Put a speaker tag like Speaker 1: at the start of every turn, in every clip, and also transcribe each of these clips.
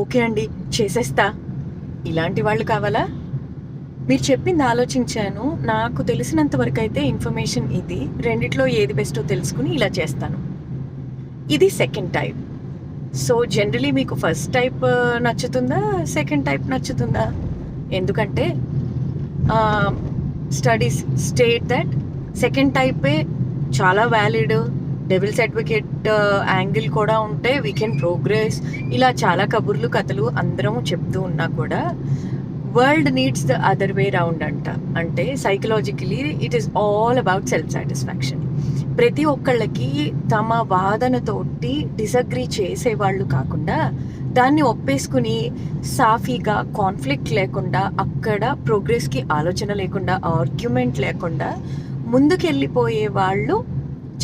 Speaker 1: Okay అండి చేసేస్తా, ఇలాంటి వాళ్ళు కావాలా? మీరు చెప్పింది ఆలోచించాను, నాకు తెలిసినంత వరకు అయితే ఇన్ఫర్మేషన్ ఇది, రెండిట్లో ఏది బెస్టో తెలుసుకుని ఇలా చేస్తాను. ఇది సెకండ్ టైప్. సో జనరలీ మీకు ఫస్ట్ టైప్ నచ్చుతుందా, సెకండ్ టైప్ నచ్చుతుందా? ఎందుకంటే స్టడీస్ స్టేట్ దట్ సెకండ్ టైపే చాలా వ్యాలిడ్, డెవిల్స్ అడ్వకేట్ యాంగిల్ కూడా ఉంటే వీ కెన్ ప్రోగ్రెస్, ఇలా చాలా కబుర్లు కథలు అందరం చెప్తూ ఉన్నా కూడా world needs the other way round అంట. అంటే psychologically it is all about self satisfaction. ప్రతి ఒక్కళ్ళకి తమ వాదనతోటి డిసగ్రీ చేసేవాళ్ళు కాకుండా దాన్ని ఒప్పేసుకుని సాఫీగా కాన్ఫ్లిక్ట్ లేకుండా, అక్కడ ప్రోగ్రెస్కి ఆలోచన లేకుండా, ఆర్గ్యుమెంట్ లేకుండా ముందుకెళ్ళిపోయే వాళ్ళు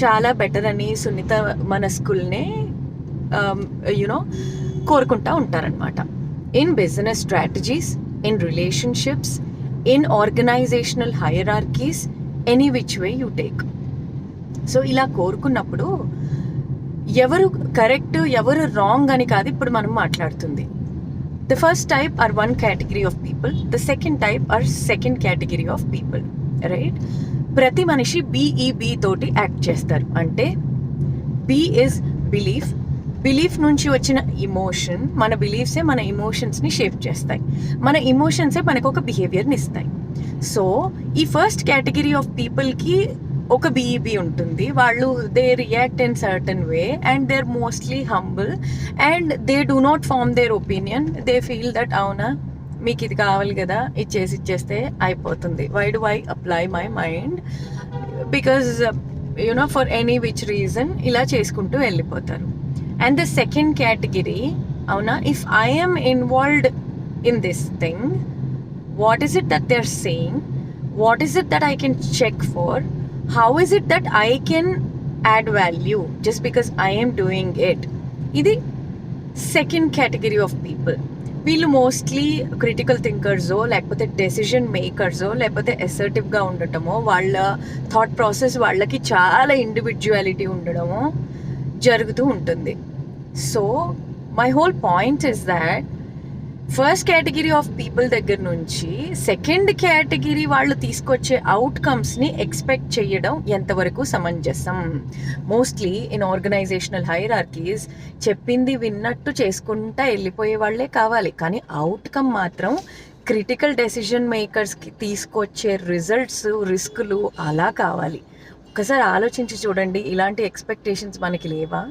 Speaker 1: చాలా బెటర్ అని సున్నిత మనస్కుల్నే కోరుకుంటా ఉంటారనమాట. In business strategies, in relationships, in organizational hierarchies, any which way you take. So ఇలా కోరుకున్నప్పుడు ఎవరు కరెక్ట్ ఎవరు రాంగ్ అని కాదు ఇప్పుడు మనం మాట్లాడుతుంది. The first type or one category of people, the second type or second category of people, right? ప్రతి మనిషి బిఈబి తోటి యాక్ట్ చేస్తారు. అంటే బి ఇస్ బిలీఫ్, బిలీఫ్ నుంచి వచ్చిన ఇమోషన్, మన బిలీఫ్సే మన ఇమోషన్స్ని షేప్ చేస్తాయి, మన ఇమోషన్సే మనకు ఒక బిహేవియర్ని ఇస్తాయి. సో ఈ ఫస్ట్ కేటగిరీ ఆఫ్ పీపుల్కి ఒక బిఈబి ఉంటుంది, వాళ్ళు they react in certain way and they are mostly humble and they do not form their opinion. They feel that అవునా మీకు ఇది కావాలి కదా, ఇచ్చేస్తే అయిపోతుంది, why do I apply my mind, because for any which reason ఇలా చేసుకుంటూ వెళ్ళిపోతారు. And the second category, avuna, if I am involved in this thing, what is it that they're saying? What is it that I can check for? How is it that I can add value just because I am doing it? Idi second category of people. వీళ్ళు mostly critical థింకర్సో లేకపోతే decision మేకర్సో లేకపోతే అసర్టివ్గా ఉండటమో, వాళ్ళ thought process వాళ్ళకి చాలా individuality ఉండడమో జరుగుతూ ఉంటుంది. So my whole point is that first category of people దగ్గర నుంచి సెకండ్ కేటగిరీ వాళ్ళు తీసుకొచ్చే అవుట్కమ్స్ని ఎక్స్పెక్ట్ చేయడం ఎంతవరకు సమంజసం? మోస్ట్లీ ఇన్ ఆర్గనైజేషనల్ హైరార్కీస్ చెప్పింది విన్నట్టు చేసుకుంటా వెళ్ళిపోయే వాళ్ళే కావాలి, కానీ అవుట్కమ్ మాత్రం క్రిటికల్ డెసిషన్ మేకర్స్కి తీసుకొచ్చే రిజల్ట్స్, రిస్కులు అలా కావాలి. ఒకసారి ఆలోచించి చూడండి, ఇలాంటి ఎక్స్పెక్టేషన్స్ మనకి లేవా?